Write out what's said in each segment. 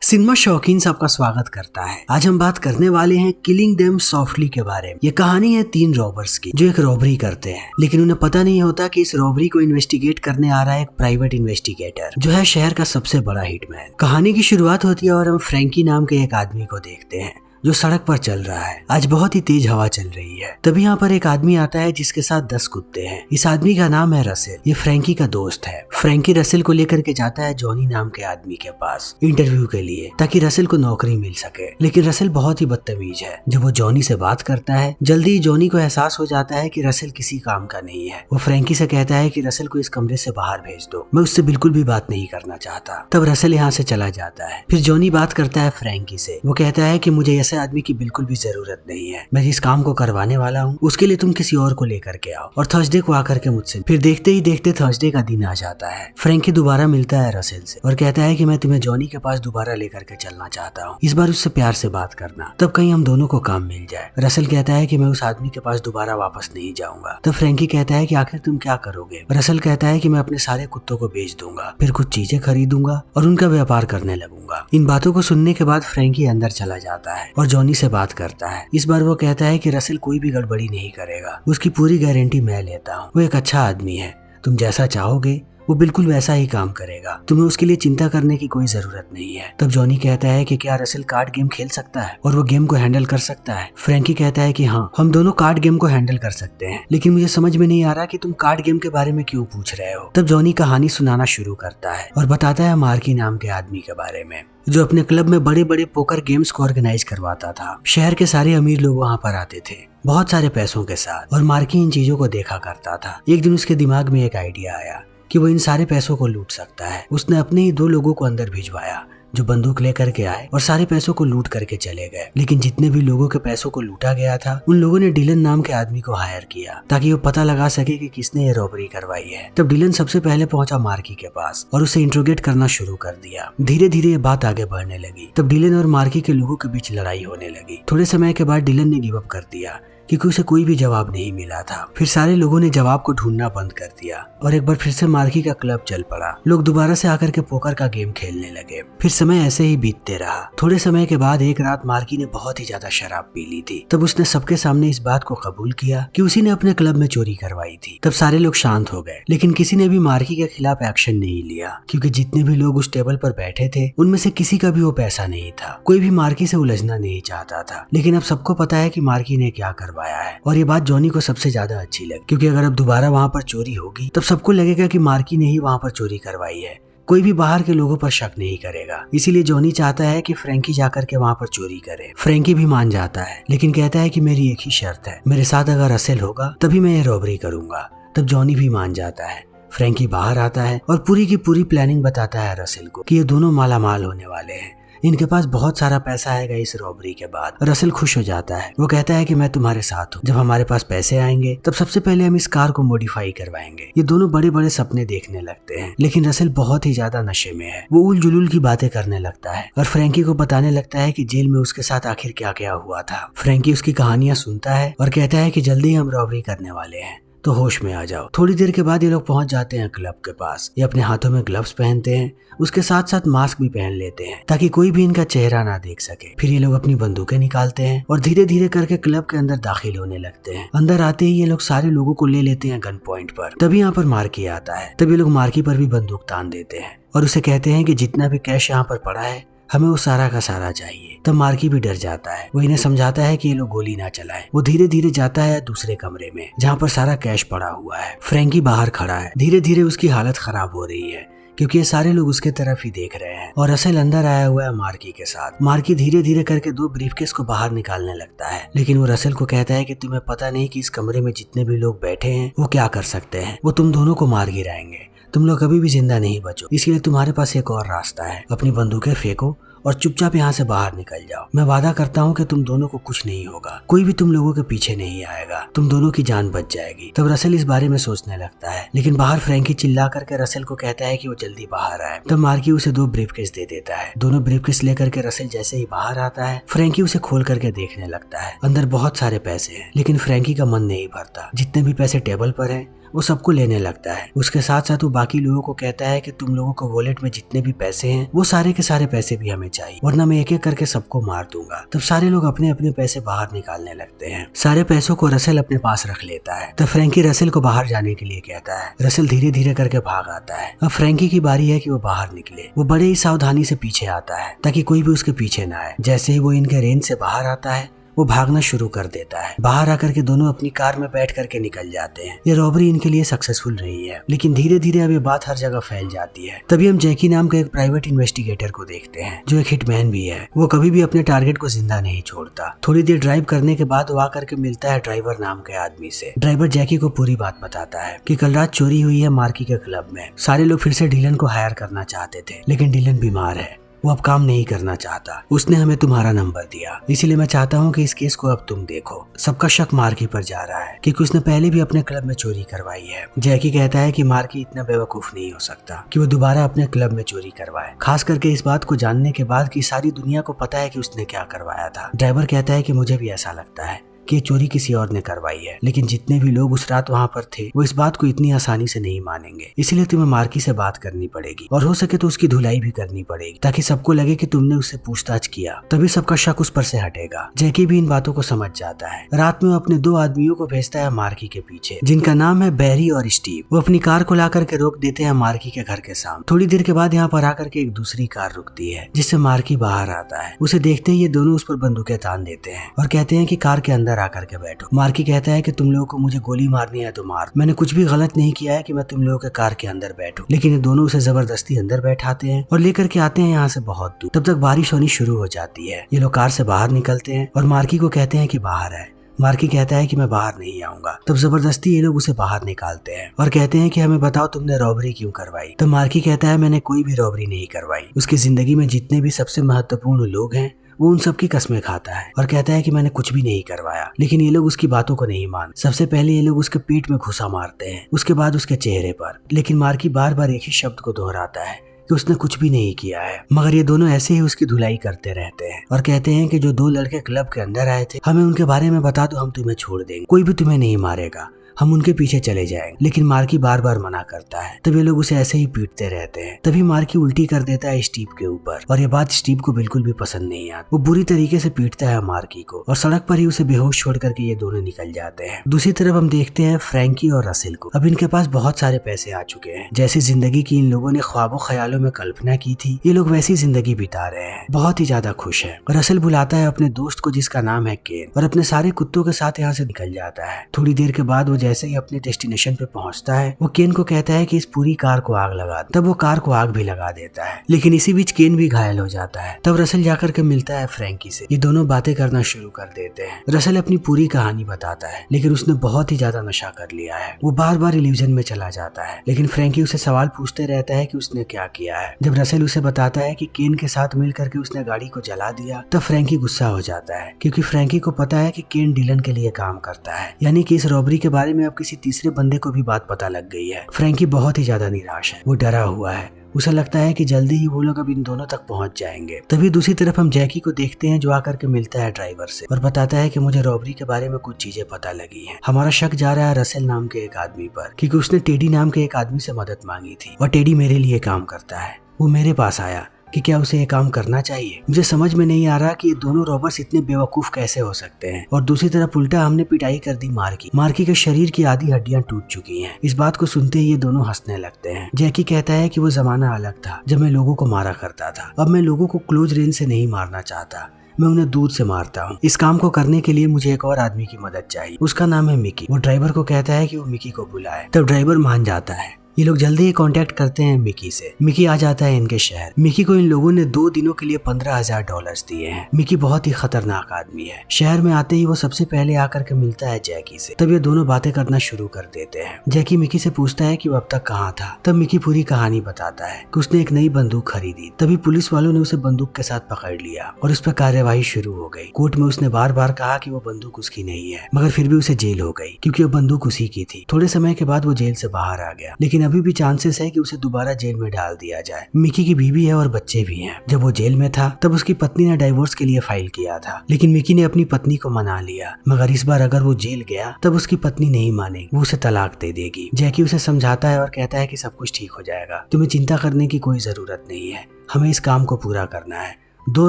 Cinema शौकीन सबका स्वागत करता है। आज हम बात करने वाले हैं किलिंग देम सॉफ्टली के बारे में। ये कहानी है 3 रॉबर्स की जो एक रॉबरी करते हैं, लेकिन उन्हें पता नहीं होता कि इस रॉबरी को इन्वेस्टिगेट करने आ रहा है एक प्राइवेट इन्वेस्टिगेटर जो है शहर का सबसे बड़ा हिटमैन। कहानी की शुरुआत होती है और हम फ्रैंकी नाम के एक आदमी को देखते हैं जो सड़क पर चल रहा है। आज बहुत ही तेज हवा चल रही है। तभी यहाँ पर एक आदमी आता है जिसके साथ 10 कुत्ते हैं। इस आदमी का नाम है रसेल। ये फ्रैंकी का दोस्त है। फ्रैंकी रसेल को लेकर के जाता है जॉनी नाम के आदमी के पास इंटरव्यू के लिए, ताकि रसेल को नौकरी मिल सके। लेकिन रसेल बहुत ही बदतमीज है। जब वो जॉनी से बात करता है, जल्दी ही जॉनी को एहसास हो जाता है कि रसेल किसी काम का नहीं है। वो फ्रैंकी से कहता है कि रसेल को इस कमरे से बाहर भेज दो, मैं उससे बिल्कुल भी बात नहीं करना चाहता। तब रसेल यहाँ से चला जाता है। फिर जॉनी बात करता है फ्रैंकी से। वो कहता है कि मुझे ऐसे आदमी की बिल्कुल जरूरत नहीं है। मैं जिस काम को करवाने वाला हूँ उसके लिए तुम किसी और को लेकर के आओ और थर्सडे को आकर के मुझसे। फिर देखते ही देखते थर्सडे का दिन आ जाता है। फ्रैंकी दोबारा मिलता है रसेल से और कहता है कि मैं तुम्हें जॉनी के पास दोबारा लेकर के चलना चाहता हूँ, इस बार उससे प्यार से बात करना, तब कहीं हम दोनों को काम मिल जाए। रसेल कहता है कि मैं उस आदमी के पास दोबारा वापस नहीं जाऊंगा। तब फ्रैंकी कहता है कि आखिर तुम क्या करोगे। रसेल कहता है कि मैं अपने सारे कुत्तों को बेच दूंगा, फिर कुछ चीजें खरीदूंगा और उनका व्यापार करने लगूंगा। इन बातों को सुनने के बाद फ्रैंकी अंदर चला जाता है और जॉनी से बात करता है। इस बार वो कहता है कि रसेल कोई भी गड़बड़ी नहीं करेगा, उसकी पूरी गारंटी मैं लेता हूँ। वो एक अच्छा आदमी है, तुम जैसा चाहोगे वो बिल्कुल वैसा ही काम करेगा, तुम्हें उसके लिए चिंता करने की कोई जरूरत नहीं है। तब जॉनी कहता है कि क्या रसेल कार्ड गेम खेल सकता है और वो गेम को हैंडल कर सकता है। फ्रैंकी कहता है कि हाँ, हम दोनों कार्ड गेम को हैंडल कर सकते हैं, लेकिन मुझे समझ में नहीं आ रहा कि तुम कार्ड गेम के बारे में क्यों पूछ रहे हो। तब जॉनी कहानी सुनाना शुरू करता है और बताता है मार्की नाम के आदमी के बारे में जो अपने क्लब में बड़े बड़े पोकर गेम्स को ऑर्गेनाइज करवाता था। शहर के सारे अमीर लोग वहाँ पर आते थे बहुत सारे पैसों के साथ, और मार्की इन चीजों को देखा करता था। एक दिन उसके दिमाग में एक आइडिया आया कि वो इन सारे पैसों को लूट सकता है। उसने अपने ही 2 लोगों को अंदर भिजवाया जो बंदूक लेकर के आए और सारे पैसों को लूट करके चले गए। लेकिन जितने भी लोगों के पैसों को लूटा गया था, उन लोगों ने डिलन नाम के आदमी को हायर किया ताकि वो पता लगा सके कि किसने ये रॉबरी करवाई है। तब डिलन सबसे पहले पहुंचा मार्की के पास और उसे इंट्रोगेट करना शुरू कर दिया। धीरे धीरे ये बात आगे बढ़ने लगी। तब डिलन और मार्की के लोगों के बीच लड़ाई होने लगी। थोड़े समय के बाद डिलन ने गिव अप कर दिया क्योंकि उसे कोई भी जवाब नहीं मिला था। फिर सारे लोगों ने जवाब को ढूंढना बंद कर दिया और एक बार फिर से मार्की का क्लब चल पड़ा। लोग दोबारा से आकर के पोकर का गेम खेलने लगे। फिर समय ऐसे ही बीतते रहा। थोड़े समय के बाद एक रात मार्की ने बहुत ही ज्यादा शराब पी ली थी। तब उसने सबके सामने इस बात को कबूल किया कि उसी ने अपने क्लब में चोरी करवाई थी। तब सारे लोग शांत हो गए, लेकिन किसी ने भी मार्की के खिलाफ एक्शन नहीं लिया क्योंकि जितने भी लोग उस टेबल पर बैठे थे उनमें से किसी का भी वो पैसा नहीं था। कोई भी मार्की से उलझना नहीं चाहता था। लेकिन अब सबको पता है कि मार्की ने क्या करवाया है, और ये बात जॉनी को सबसे ज्यादा अच्छी लगी क्योंकि अगर अब दोबारा वहाँ पर चोरी होगी तब सबको लगेगा कि मार्की ने ही वहाँ पर चोरी करवाई है। कोई भी बाहर के लोगों पर शक नहीं करेगा। इसीलिए जॉनी चाहता है कि फ्रैंकी जाकर के वहाँ पर चोरी करे। फ्रैंकी भी मान जाता है, लेकिन कहता है कि मेरी एक ही शर्त है, मेरे साथ अगर रसेल होगा तभी मैं ये रॉबरी करूंगा। तब जॉनी भी मान जाता है। फ्रैंकी बाहर आता है और पूरी की पूरी प्लानिंग बताता है रसेल को कि ये दोनों मालामाल होने वाले हैं, इनके पास बहुत सारा पैसा आएगा इस रॉबरी के बाद। रसेल खुश हो जाता है। वो कहता है कि मैं तुम्हारे साथ हूँ, जब हमारे पास पैसे आएंगे तब सबसे पहले हम इस कार को मॉडिफाई करवाएंगे। ये दोनों बड़े बड़े सपने देखने लगते हैं, लेकिन रसेल बहुत ही ज्यादा नशे में है। वो उल जुलूल की बातें करने लगता है और फ्रैंकी को बताने लगता है कि जेल में उसके साथ आखिर क्या क्या हुआ था। फ्रैंकी उसकी कहानियां सुनता है और कहता है कि जल्दी हम रॉबरी करने वाले हैं, तो होश में आ जाओ। थोड़ी देर के बाद ये लोग पहुंच जाते हैं क्लब के पास। ये अपने हाथों में ग्लव्स पहनते हैं, उसके साथ साथ मास्क भी पहन लेते हैं ताकि कोई भी इनका चेहरा ना देख सके। फिर ये लोग अपनी बंदूकें निकालते हैं और धीरे धीरे करके क्लब के अंदर दाखिल होने लगते हैं। अंदर आते ही ये लोग सारे लोगों को ले लेते हैं गन पॉइंट पर। तभी यहाँ पर मार्की आता है। तब ये लोग मार्की पर भी बंदूक तान देते हैं और उसे कहते हैं कि जितना भी कैश यहाँ पर पड़ा है हमें वो सारा का सारा चाहिए। तब मार्की भी डर जाता है। वो इन्हें समझाता है कि ये लोग गोली ना चलाएं। वो धीरे धीरे जाता है दूसरे कमरे में जहाँ पर सारा कैश पड़ा हुआ है। फ्रैंकी बाहर खड़ा है। धीरे धीरे उसकी हालत खराब हो रही है क्योंकि ये सारे लोग उसके तरफ ही देख रहे हैं और रसेल अंदर आया हुआ है मार्की के साथ। मार्की धीरे धीरे करके 2 ब्रीफकेस को बाहर निकालने लगता है, लेकिन वो रसेल को कहता है कि तुम्हें पता नहीं कि इस कमरे में जितने भी लोग बैठे हैं वो क्या कर सकते हैं। वो तुम दोनों को मार गिराएंगे, तुम लोग कभी भी जिंदा नहीं बचो। इसलिए तुम्हारे पास एक और रास्ता है, अपनी बंदूकें फेंको और चुपचाप यहाँ से बाहर निकल जाओ। मैं वादा करता हूँ कि तुम दोनों को कुछ नहीं होगा, कोई भी तुम लोगों के पीछे नहीं आएगा, तुम दोनों की जान बच जाएगी। तब रसेल इस बारे में सोचने लगता है, लेकिन बाहर फ्रैंकी चिल्ला करके रसेल को कहता है कि वो जल्दी बाहर आए। तब मार्की उसे 2 ब्रीफकेस दे देता है। दोनों ब्रीफकेस लेकर के रसेल जैसे ही बाहर आता है, फ्रैंकी उसे खोल करके देखने लगता है। अंदर बहुत सारे पैसे हैं, लेकिन फ्रैंकी का मन नहीं भरता। जितने भी पैसे टेबल पर हैं वो सबको लेने लगता है। उसके साथ साथ वो बाकी लोगों को कहता है कि तुम लोगों को वॉलेट में जितने भी पैसे हैं वो सारे के सारे पैसे भी हमें चाहिए, वरना मैं एक एक करके सबको मार दूंगा। तब सारे लोग अपने अपने पैसे बाहर निकालने लगते हैं। सारे पैसों को रसेल अपने पास रख लेता है। तब फ्रैंकी रसेल को बाहर जाने के लिए कहता है। रसेल धीरे धीरे करके भाग आता है। अब फ्रैंकी की बारी है कि वो बाहर निकले। वो बड़े ही सावधानी से पीछे आता है ताकि कोई भी उसके पीछे ना आए। जैसे ही वो इनके रेंज से बाहर आता है वो भागना शुरू कर देता है। बाहर आकर के दोनों अपनी कार में बैठ करके निकल जाते हैं। ये रॉबरी इनके लिए सक्सेसफुल रही है, लेकिन धीरे धीरे अब ये बात हर जगह फैल जाती है। तभी हम जैकी नाम के एक प्राइवेट इन्वेस्टिगेटर को देखते हैं जो एक हिटमैन भी है। वो कभी भी अपने टारगेट को जिंदा नहीं छोड़ता। थोड़ी देर ड्राइव करने के बाद वो आकर के मिलता है ड्राइवर नाम के आदमी से। ड्राइवर जैकी को पूरी बात बताता है कि कल रात चोरी हुई है मार्की के क्लब में। सारे लोग फिर से डीलन को हायर करना चाहते थे, लेकिन डीलन बीमार है, वो अब काम नहीं करना चाहता। उसने हमें तुम्हारा नंबर दिया, इसीलिए मैं चाहता हूँ कि इस केस को अब तुम देखो। सबका शक मार्की पर जा रहा है क्योंकि उसने पहले भी अपने क्लब में चोरी करवाई है। जैकी कहता है कि मार्की इतना बेवकूफ नहीं हो सकता कि वो दोबारा अपने क्लब में चोरी करवाए, खास करके इस बात को जानने के बाद कि सारी दुनिया को पता है कि उसने क्या करवाया था। ड्राइवर कहता है कि मुझे भी ऐसा लगता है कि चोरी किसी और ने करवाई है, लेकिन जितने भी लोग उस रात वहाँ पर थे वो इस बात को इतनी आसानी से नहीं मानेंगे। इसलिए तुम्हें मार्की से बात करनी पड़ेगी और हो सके तो उसकी धुलाई भी करनी पड़ेगी ताकि सबको लगे कि तुमने उससे पूछताछ किया, तभी सबका शक उस पर से हटेगा। जैकी भी इन बातों को समझ जाता है। रात में वो अपने 2 आदमियों को भेजता है मार्की के पीछे, जिनका नाम है बैरी और स्टीव। वो अपनी कार को ला करके रोक देते हैं मार्की के घर के सामने। थोड़ी देर के बाद यहाँ पर आकर के एक दूसरी कार रुकती है जिससे मार्की बाहर आता है। उसे देखते ही ये दोनों उस पर बंदूकें तान देते हैं और कहते हैं कि कार के अंदर आकर के बैठो। मार्की कहता है कि तुम लोगों को मुझे गोली मारनी है तो मार, मैंने कुछ भी गलत नहीं किया है कि मैं तुम लोगों के कार के अंदर बैठूं। लेकिन ये दोनों उसे जबरदस्ती अंदर बैठाते हैं और लेकर के आते हैं यहाँ से बहुत दूर। तब तक बारिश होनी शुरू हो जाती है। ये लोग कार से बाहर निकलते हैं और मार्की को कहते हैं कि बाहर है। मार्की कहता है कि मैं बाहर नहीं आऊंगा। तब जबरदस्ती ये लोग उसे बाहर निकालते हैं और कहते हैं कि हमें बताओ तुमने रॉबरी क्यों करवाई। तब मार्की कहता है मैंने कोई भी रॉबरी नहीं करवाई। उसकी जिंदगी में जितने भी सबसे महत्वपूर्ण लोग हैं वो उन सब की कस्में खाता है और कहता है कि मैंने कुछ भी नहीं करवाया। लेकिन ये लोग उसकी बातों को नहीं मान। सबसे पहले ये लोग उसके पेट में घुसा मारते हैं, उसके बाद उसके चेहरे पर। लेकिन मार्की बार बार एक ही शब्द को दोहराता है कि उसने कुछ भी नहीं किया है। मगर ये दोनों ऐसे ही उसकी धुलाई करते रहते हैं और कहते हैं कि जो 2 लड़के क्लब के अंदर आए थे हमें उनके बारे में बता दो, हम तुम्हें छोड़ देंगे, कोई भी तुम्हें नहीं मारेगा, हम उनके पीछे चले जाएंगे। लेकिन मार्की बार बार मना करता है। तब ये लोग उसे ऐसे ही पीटते रहते हैं। तभी मार्की उल्टी कर देता है स्टीव के ऊपर और ये बात स्टीव को बिल्कुल भी पसंद नहीं आती। वो बुरी तरीके से पीटता है मार्की को और सड़क पर ही उसे बेहोश छोड़ करके ये दोनों निकल जाते हैं। दूसरी तरफ हम देखते हैं फ्रैंकी और रसेल को। अब इनके पास बहुत सारे पैसे आ चुके हैं। जैसी जिंदगी की इन लोगों ने ख्वाबों ख्यालों में कल्पना की थी, ये लोग वैसी जिंदगी बिता रहे हैं। बहुत ही ज्यादा खुश है। रसेल बुलाता है अपने दोस्त को जिसका नाम है केन और अपने सारे कुत्तों के साथ यहाँ से निकल जाता है। थोड़ी देर के बाद वो जैसे ही अपने डेस्टिनेशन पे पहुंचता है वो केन को कहता है कि इस पूरी कार को आग लगा। तब वो कार को आग भी लगा देता है, लेकिन इसी बीच केन भी घायल हो जाता है। तब रसेल जाकर के मिलता है फ्रैंकी से। ये दोनों बातें करना शुरू कर देते हैं। रसेल अपनी पूरी कहानी बताता है, लेकिन उसने बहुत ही ज्यादा नशा कर लिया है। वो बार बार इल्यूजन में चला जाता है, लेकिन फ्रैंकी उसे सवाल पूछते रहता है कि उसने क्या किया है। जब रसेल उसे बताता है कि केन के साथ मिल करके उसने गाड़ी को जला दिया, तब फ्रैंकी गुस्सा हो जाता है क्योंकि फ्रैंकी को पता है कि केन डीलन के लिए काम करता है, यानी कि इस रॉबरी के बारे में अब किसी तीसरे बंदे को भी बात पता लग गई है। फ्रैंकी बहुत ही ज्यादा निराश है, वो डरा हुआ है। उसे लगता है कि जल्दी ही वो लोग अब इन दोनों तक पहुंच जाएंगे। तभी दूसरी तरफ हम जैकी को देखते हैं जो आकर के मिलता है ड्राइवर से और बताता है कि मुझे रॉबरी के बारे में कुछ चीजें पता लगी हैं। हमारा शक जा रहा है रसेल नाम के एक आदमी पर, क्योंकि उसने टेडी नाम के एक आदमी से मदद मांगी थी और टेडी मेरे लिए काम करता है। वो मेरे पास आया कि क्या उसे ये काम करना चाहिए। मुझे समझ में नहीं आ रहा कि ये दोनों रॉबर्स इतने बेवकूफ कैसे हो सकते हैं। और दूसरी तरफ उल्टा हमने पिटाई कर दी मार्की के शरीर की आधी हड्डियां टूट चुकी हैं। इस बात को सुनते ही ये दोनों हंसने लगते हैं। जैकी कहता है कि वो जमाना अलग था जब मैं लोगों को मारा करता था। अब मैं लोगों को क्लोज रेंज से नहीं मारना चाहता, मैं उन्हें दूर से मारता हूँ। इस काम को करने के लिए मुझे एक और आदमी की मदद चाहिए, उसका नाम है मिकी। वो ड्राइवर को कहता है कि वो मिकी को बुलाए। तब ड्राइवर मान जाता है। ये लोग जल्दी ही कांटेक्ट करते हैं मिकी से। मिकी आ जाता है इनके शहर। मिकी को इन लोगों ने 2 दिनों के लिए $15,000 दिए हैं। मिकी बहुत ही खतरनाक आदमी है। शहर में आते ही वो सबसे पहले आकर के मिलता है जैकी से। तब ये दोनों बातें करना शुरू कर देते हैं। जैकी मिकी से पूछता है कि वो अब तक कहाँ था। तब मिकी पूरी कहानी बताता है कि उसने एक नई बंदूक खरीदी। तभी पुलिस वालों ने उसे बंदूक के साथ पकड़ लिया और उस पर कार्यवाही शुरू हो गई। कोर्ट में उसने बार बार कहा कि वो बंदूक उसकी नहीं है, मगर फिर भी उसे जेल हो गई क्योंकि वो बंदूक उसी की थी। थोड़े समय के बाद वो जेल से बाहर आ गया, लेकिन अभी भी चांसेस है कि उसे दोबारा जेल में डाल दिया जाए। मिकी की बीवी है और बच्चे भी हैं। जब वो जेल में था तब उसकी पत्नी ने डाइवोर्स के लिए फाइल किया था, लेकिन मिकी ने अपनी पत्नी को मना लिया। मगर इस बार अगर वो जेल गया तब उसकी पत्नी नहीं मानेगी, वो उसे तलाक दे देगी। जैकी उसे समझाता है और कहता है कि सब कुछ ठीक हो जाएगा, तुम्हें चिंता करने की कोई जरूरत नहीं है, हमें इस काम को पूरा करना है। 2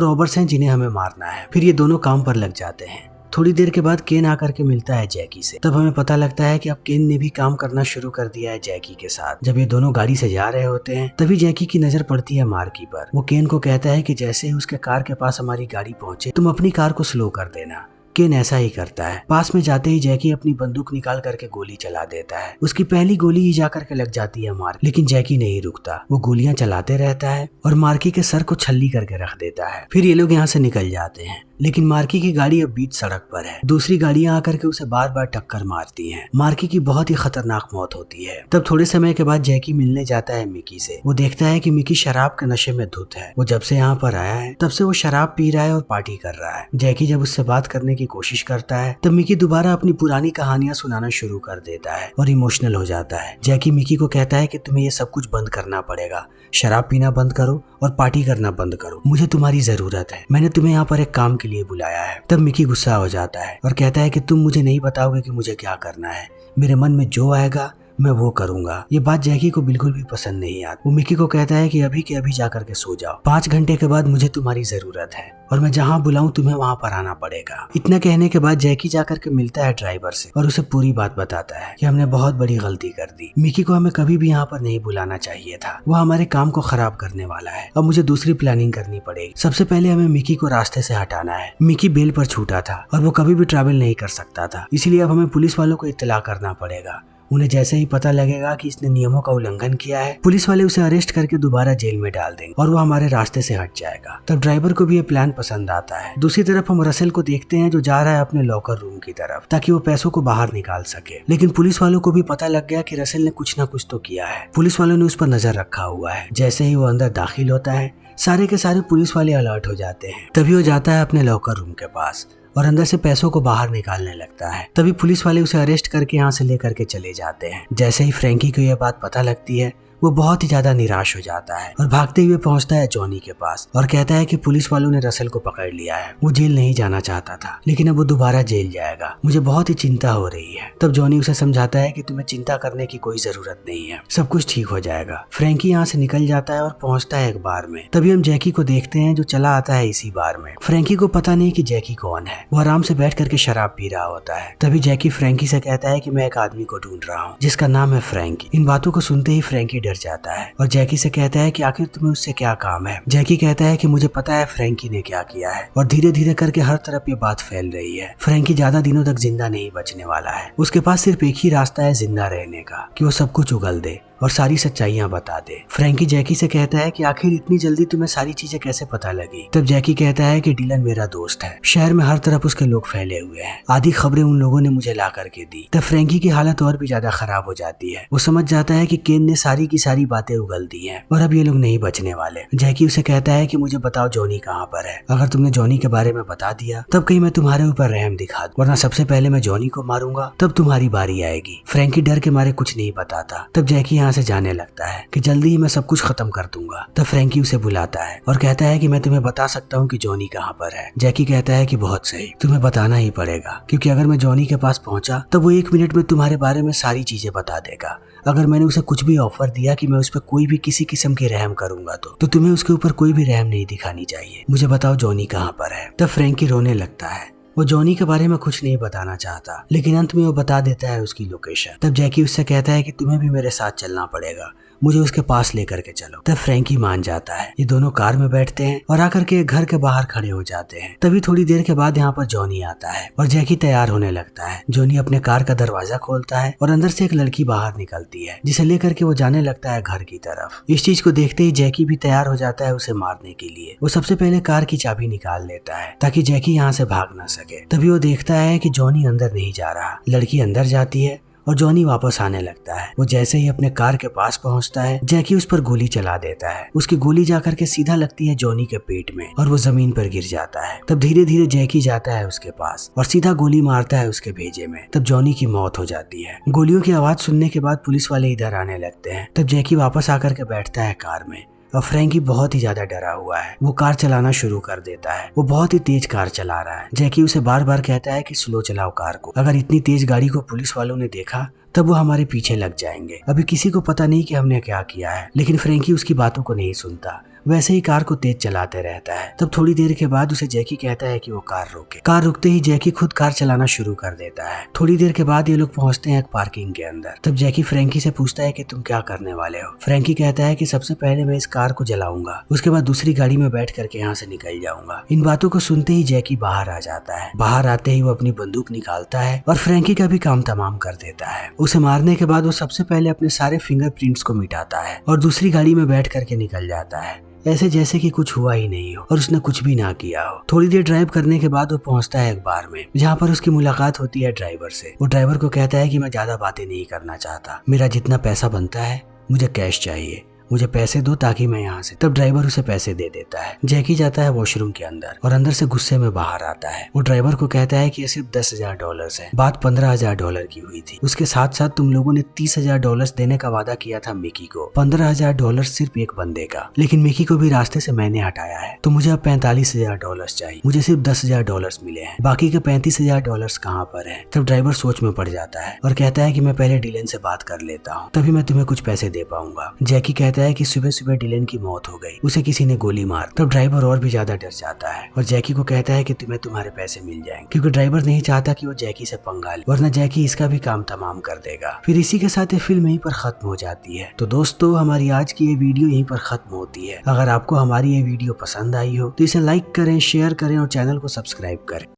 रॉबर्स हैं जिन्हें हमें मारना है। फिर ये दोनों काम पर लग जाते हैं। थोड़ी देर के बाद केन आकर के मिलता है जैकी से। तब हमें पता लगता है कि अब केन ने भी काम करना शुरू कर दिया है जैकी के साथ। जब ये दोनों गाड़ी से जा रहे होते हैं तभी जैकी की नजर पड़ती है मार्की पर। वो केन को कहता है कि जैसे ही उसके कार के पास हमारी गाड़ी पहुंचे तुम अपनी कार को स्लो कर देना। केन ऐसा ही करता है। पास में जाते ही जैकी अपनी बंदूक निकाल करके गोली चला देता है। उसकी पहली गोली ही जा करके लग जाती है मार्क, लेकिन जैकी नहीं रुकता। वो गोलियां चलाते रहता है और मार्की के सर को छल्ली करके रख देता है। फिर ये लोग यहाँ से निकल जाते हैं, लेकिन मार्की की गाड़ी अब बीच सड़क पर है। दूसरी गाड़ियां आकर के उसे बार बार टक्कर मारती हैं। मार्की की बहुत ही खतरनाक मौत होती है। तब थोड़े समय के बाद जैकी मिलने जाता है मिकी से। वो देखता है कि मिकी शराब के नशे में धुत है। वो जब से यहाँ पर आया है तब से वो शराब पी रहा है और पार्टी कर रहा है। जैकी जब उससे बात करने की कोशिश करता है तब मिकी दोबारा अपनी पुरानी कहानियां सुनाना शुरू कर देता है और इमोशनल हो जाता है। जैकी मिकी को कहता है कि तुम्हें ये सब कुछ बंद करना पड़ेगा, शराब पीना बंद करो और पार्टी करना बंद करो, मुझे तुम्हारी जरूरत है, मैंने तुम्हें यहाँ पर एक काम के लिए बुलाया है। तब मिकी गुस्सा हो जाता है और कहता है कि तुम मुझे नहीं बताओगे कि मुझे क्या करना है, मेरे मन में जो आएगा मैं वो करूंगा। ये बात जैकी को बिल्कुल भी पसंद नहीं आती। वो मिकी को कहता है कि अभी के अभी जाकर के सो जाओ, 5 घंटे के बाद मुझे तुम्हारी जरूरत है और मैं जहाँ बुलाऊं तुम्हें वहाँ पर आना पड़ेगा। इतना कहने के बाद जैकी जाकर के मिलता है ड्राइवर से और उसे पूरी बात बताता है कि हमने बहुत बड़ी गलती कर दी, मिकी को हमें कभी भी यहाँ पर नहीं बुलाना चाहिए था, वो हमारे काम को खराब करने वाला है। अब मुझे दूसरी प्लानिंग करनी पड़ेगी। सबसे पहले हमें मिकी को रास्ते से हटाना है। मिकी बेल पर छूटा था और वो कभी भी ट्रैवल नहीं कर सकता था, इसलिए अब हमें पुलिस वालों को इत्तला करना पड़ेगा। उन्हें जैसे ही पता लगेगा कि इसने नियमों का उल्लंघन किया है, पुलिस वाले उसे अरेस्ट करके दोबारा जेल में डाल देंगे और वो हमारे रास्ते से हट जाएगा। तब ड्राइवर को भी ये प्लान पसंद आता है। दूसरी तरफ हम रसेल को देखते हैं जो जा रहा है अपने लॉकर रूम की तरफ ताकि वो पैसों को बाहर निकाल सके, लेकिन पुलिस वालों को भी पता लग गया कि रसेल ने कुछ ना कुछ तो किया है। पुलिस वालों ने उस पर नजर रखा हुआ है। जैसे ही वो अंदर दाखिल होता है सारे के सारे पुलिस वाले अलर्ट हो जाते हैं। तभी वो जाता है अपने लॉकर रूम के पास और अंदर से पैसों को बाहर निकालने लगता है। तभी पुलिस वाले उसे अरेस्ट करके यहाँ से लेकर के चले जाते हैं। जैसे ही फ्रैंकी को यह बात पता लगती है वो बहुत ही ज्यादा निराश हो जाता है और भागते हुए पहुंचता है जॉनी के पास और कहता है कि पुलिस वालों ने रसेल को पकड़ लिया है, वो जेल नहीं जाना चाहता था लेकिन अब वो दोबारा जेल जाएगा, मुझे बहुत ही चिंता हो रही है। तब जॉनी उसे समझाता है कि तुम्हें चिंता करने की कोई जरूरत नहीं है, सब कुछ ठीक हो जाएगा। फ्रैंकी यहाँ से निकल जाता है और पहुंचता है एक बार में। तभी हम जैकी को देखते हैं जो चला आता है इसी बार में। फ्रैंकी को पता नहीं कि जैकी कौन है, वो आराम से बैठ करके शराब पी रहा होता है। तभी जैकी फ्रैंकी से कहता है कि मैं एक आदमी को ढूंढ रहा हूँ जिसका नाम है फ्रैंकी। इन बातों को सुनते ही फ्रैंकी डर जाता है और जैकी से कहता है कि आखिर तुम्हें उससे क्या काम है। जैकी कहता है कि मुझे पता है फ्रैंकी ने क्या किया है और धीरे धीरे करके हर तरफ ये बात फैल रही है। फ्रैंकी ज्यादा दिनों तक जिंदा नहीं बचने वाला है, उसके पास सिर्फ एक ही रास्ता है जिंदा रहने का, कि वो सब कुछ उगल दे और सारी सच्चाइयां बता दे। फ्रैंकी जैकी से कहता है कि आखिर इतनी जल्दी तुम्हें सारी चीजें कैसे पता लगी। तब जैकी कहता है कि डिलन मेरा दोस्त है, शहर में हर तरफ उसके लोग फैले हुए हैं, आधी खबरें उन लोगों ने मुझे ला करके दी। तब फ्रैंकी की हालत और भी ज्यादा खराब हो जाती है। वो समझ जाता है कि केन ने सारी की सारी बातें उगल दी है और अब ये लोग नहीं बचने वाले। जैकी उसे कहता है कि मुझे बताओ जॉनी कहाँ पर है, अगर तुमने जॉनी के बारे में बता दिया तब कहीं मैं तुम्हारे ऊपर रहम दिखा दूं, वरना सबसे पहले मैं जॉनी को मारूंगा तब तुम्हारी बारी आएगी। फ्रैंकी डर के मारे कुछ नहीं बताता। तब जैकी यहाँ से जाने लगता है कि जल्दी ही मैं सब कुछ खत्म कर दूंगा। तब फ्रैंकी उसे बुलाता है और कहता है कि मैं तुम्हें बता सकता हूँ कि जॉनी कहाँ पर है। जैकी कहता है कि बहुत सही, तुम्हें बताना ही पड़ेगा, क्योंकि अगर मैं जॉनी के पास पहुंचा तब वो 1 मिनट में तुम्हारे बारे में सारी चीजें बता देगा। अगर मैंने उसे कुछ भी ऑफर दिया कि मैं उस पर कोई भी किसी किस्म की रहम करूंगा तो तुम्हें उसके ऊपर कोई भी रहम नहीं दिखानी चाहिए। मुझे बताओ जॉनी कहाँ पर है। तब फ्रैंकी रोने लगता है। वो जॉनी के बारे में कुछ नहीं बताना चाहता, लेकिन अंत में वो बता देता है उसकी लोकेशन। तब जैकी उससे कहता है कि तुम्हें भी मेरे साथ चलना पड़ेगा, मुझे उसके पास लेकर के चलो। तब फ्रैंकी मान जाता है। ये दोनों कार में बैठते हैं और आकर के घर के बाहर खड़े हो जाते हैं। तभी थोड़ी देर के बाद यहाँ पर जॉनी आता है और जैकी तैयार होने लगता है। जॉनी अपने कार का दरवाजा खोलता है और अंदर से एक लड़की बाहर निकलती है, जिसे लेकर के वो जाने लगता है घर की तरफ। इस चीज को देखते ही जैकी भी तैयार हो जाता है उसे मारने के लिए। वो सबसे पहले कार की चाबी निकाल लेता है ताकि जैकी यहाँ से भाग ना सके। तभी वो देखता है कि जॉनी अंदर नहीं जा रहा, लड़की अंदर जाती है और जॉनी वापस आने लगता है। वो जैसे ही अपने कार के पास पहुंचता है, जैकी उस पर गोली चला देता है। उसकी गोली जाकर के सीधा लगती है जॉनी के पेट में और वो जमीन पर गिर जाता है। तब धीरे धीरे जैकी जाता है उसके पास और सीधा गोली मारता है उसके भेजे में। तब जॉनी की मौत हो जाती है। गोलियों की आवाज सुनने के बाद पुलिस वाले इधर आने लगते हैं। तब जैकी वापस आकर के बैठता है कार में और फ्रैंकी बहुत ही ज्यादा डरा हुआ है। वो कार चलाना शुरू कर देता है। वो बहुत ही तेज कार चला रहा है। जैकी उसे बार बार कहता है कि स्लो चलाओ कार को, अगर इतनी तेज गाड़ी को पुलिस वालों ने देखा तब वो हमारे पीछे लग जाएंगे। अभी किसी को पता नहीं कि हमने क्या किया है। लेकिन फ्रैंकी उसकी बातों को नहीं सुनता, वैसे ही कार को तेज चलाते रहता है। तब थोड़ी देर के बाद उसे जैकी कहता है कि वो कार रोके। कार रुकते ही जैकी खुद कार चलाना शुरू कर देता है। थोड़ी देर के बाद ये लोग पहुंचते हैं एक पार्किंग के अंदर। तब जैकी फ्रैंकी से पूछता है कि तुम क्या करने वाले हो। फ्रैंकी कहता है कि सबसे पहले मैं इस कार को जलाऊंगा, उसके बाद दूसरी गाड़ी में बैठ करके यहाँ से निकल जाऊंगा। इन बातों को सुनते ही जैकी बाहर आ जाता है। बाहर आते ही वो अपनी बंदूक निकालता है और फ्रैंकी का भी काम तमाम कर देता है। उसे मारने के बाद वो सबसे पहले अपने सारे फिंगरप्रिंट्स को मिटाता है और दूसरी गाड़ी में बैठ करके निकल जाता है, ऐसे जैसे कि कुछ हुआ ही नहीं हो और उसने कुछ भी ना किया हो। थोड़ी देर ड्राइव करने के बाद वो पहुंचता है एक बार में, जहाँ पर उसकी मुलाकात होती है ड्राइवर से। वो ड्राइवर को कहता है कि मैं ज्यादा बातें नहीं करना चाहता, मेरा जितना पैसा बनता है मुझे कैश चाहिए, मुझे पैसे दो ताकि मैं यहाँ से। तब ड्राइवर उसे पैसे दे देता है। जैकी जाता है वॉशरूम के अंदर और अंदर से गुस्से में बाहर आता है। वो ड्राइवर को कहता है कि ये सिर्फ $10,000 है, बात $15,000 की हुई थी। उसके साथ साथ तुम लोगों ने $30,000 देने का वादा किया था मिकी को, $15,000 सिर्फ एक बंदे का, लेकिन मिकी को भी रास्ते से मैंने हटाया है, तो मुझे अब $45,000 चाहिए। मुझे सिर्फ $10,000 मिले हैं, बाकी के $35,000 कहाँ पर है। तब ड्राइवर सोच में पड़ जाता है और कहता है कि मैं पहले डिलन से बात कर लेता हूँ, तभी मैं तुम्हें कुछ पैसे दे पाऊंगा। जैकी कहता है कि सुबह सुबह डिलन की मौत हो गई, उसे किसी ने गोली मार। तब ड्राइवर और भी ज्यादा डर जाता है और जैकी को कहता है कि तुम्हें तुम्हारे पैसे मिल जाएंगे, क्योंकि ड्राइवर नहीं चाहता कि वो जैकी से पंगा ले, वरना जैकी इसका भी काम तमाम कर देगा। फिर इसी के साथ ये फिल्म यहीं पर खत्म हो जाती है। तो दोस्तों, हमारी आज की ये वीडियो यहीं पर खत्म होती है। अगर आपको हमारी ये वीडियो पसंद आई हो तो इसे लाइक करें, शेयर करें और चैनल को सब्सक्राइब करें।